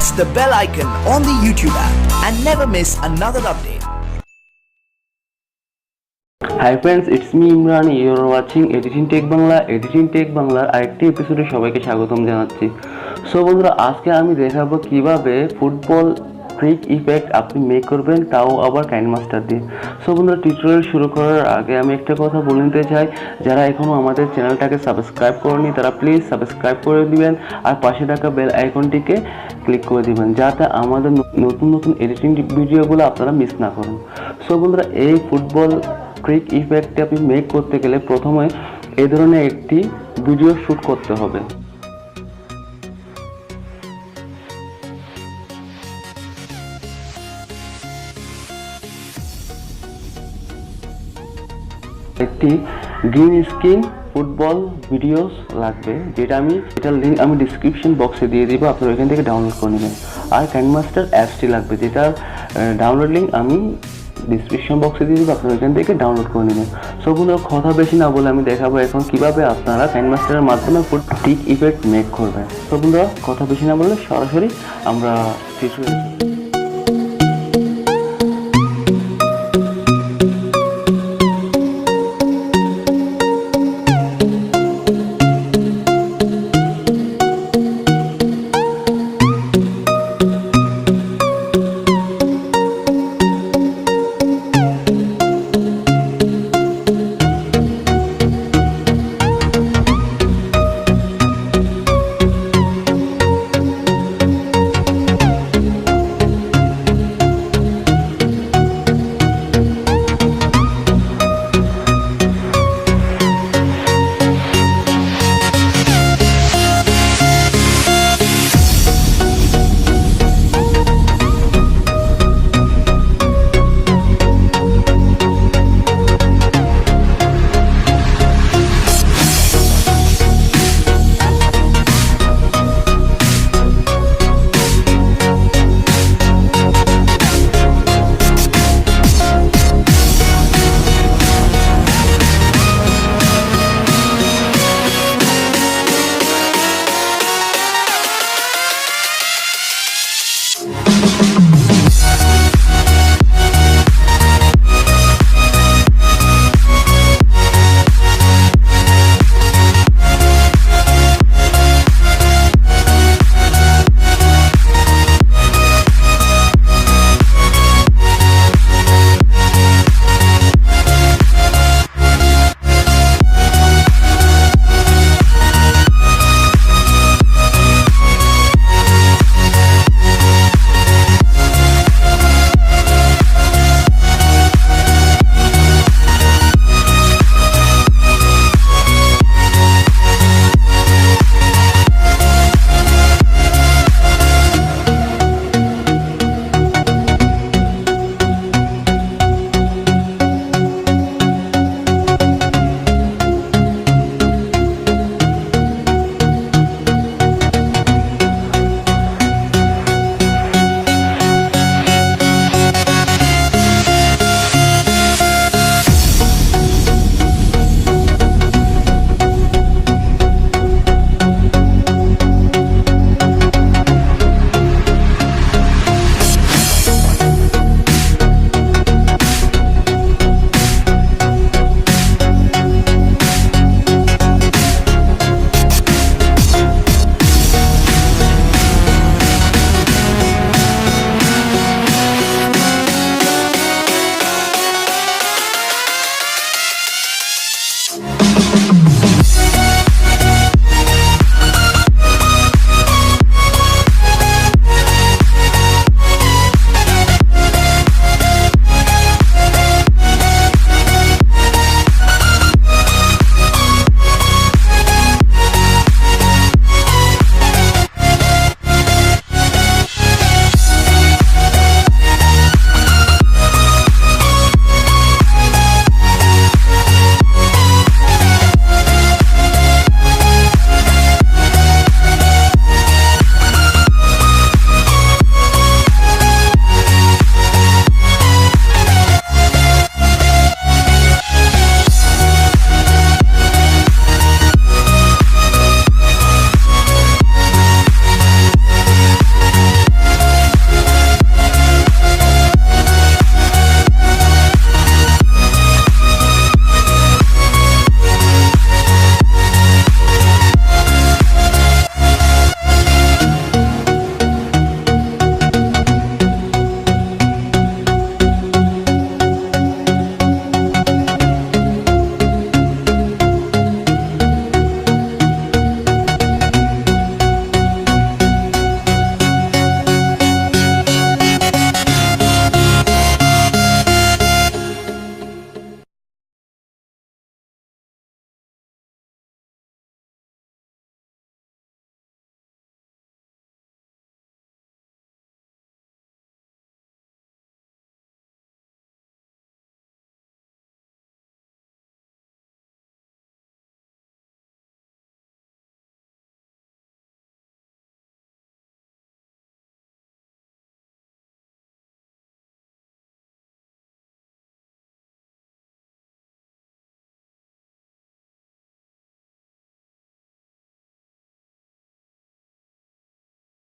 press the bell icon on the YouTube app and never miss another update. Hi friends, it's me Imran. You're watching Editing Tech Bangla. Editing Tech Banglaর আরেকটি এপিসোডে সবাইকে স্বাগতম জানাচ্ছি। So বন্ধুরা, আজকে আমি দেখাবো কিভাবে ফুটবল ট্রিক ইফেক্ট আপনি মেক করবেন, তাও আবার কাইনমাস্টার দিয়ে। সো বন্ধুরা, টিউটোরিয়াল শুরু করার আগে আমি একটা কথা বলে নিতে চাই, যারা এখনও আমাদের চ্যানেলটাকে সাবস্ক্রাইব করেনি তারা প্লিজ সাবস্ক্রাইব করে দিবেন আর পাশে থাকা বেল আইকনটিকে ক্লিক করে দিবেন, যাতে আমাদের নতুন নতুন এডিটিং ভিডিওগুলো আপনারা মিস না করেন। সো বন্ধুরা, এই ফুটবল ট্রিক ইফেক্টটি আপনি মেক করতে গেলে প্রথমে এই ধরনের একটি ভিডিও শ্যুট করতে হবে। একটি গ্রিন স্ক্রিন ফুটবল ভিডিওস লাগবে, এটার লিঙ্ক আমি ডিসক্রিপশন বক্সে দিয়ে দিব, আপনারা ওইখান থেকে ডাউনলোড করে নেবেন। আর কাইনমাস্টার অ্যাপসটি লাগবে, যেটার ডাউনলোড লিঙ্ক আমি ডিসক্রিপশন বক্সে দিয়ে দিব, আপনারা ওইখান থেকে ডাউনলোড করে নেবেন। সো বন্ধুরা, কথা বেশি না বলে আমি দেখাবো এখন কিভাবে আপনারা কাইনমাস্টারের মাধ্যমে ট্রিক ইফেক্ট মেক করবেন। সো বন্ধুরা, কথা বেশি না বলে সরাসরি আমরা টিউটোরিয়াল